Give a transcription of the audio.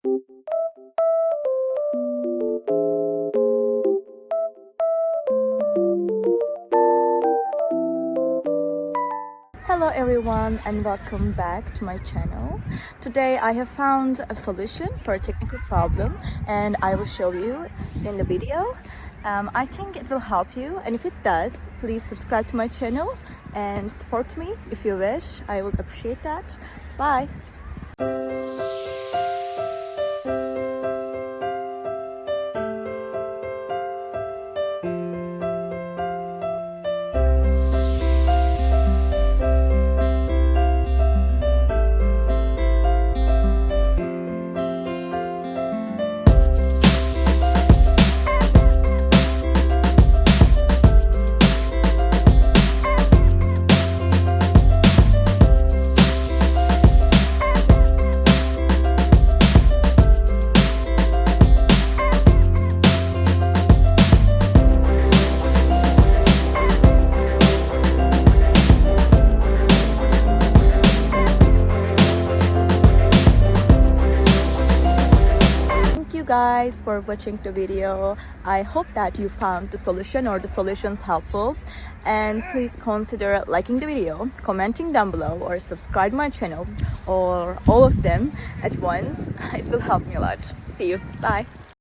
Hello everyone and welcome back to my channel. Today I have found a solution for a technical problem and I will show you in the video. I think it will help you, and if it does, please subscribe to my channel and support me if you wish. I would appreciate that. Bye! Guys for watching the video. I hope that you found the solution or the solutions helpful, and please consider liking the video, commenting down below, or subscribe my channel, or all of them at once. It will help me a lot. See you. Bye.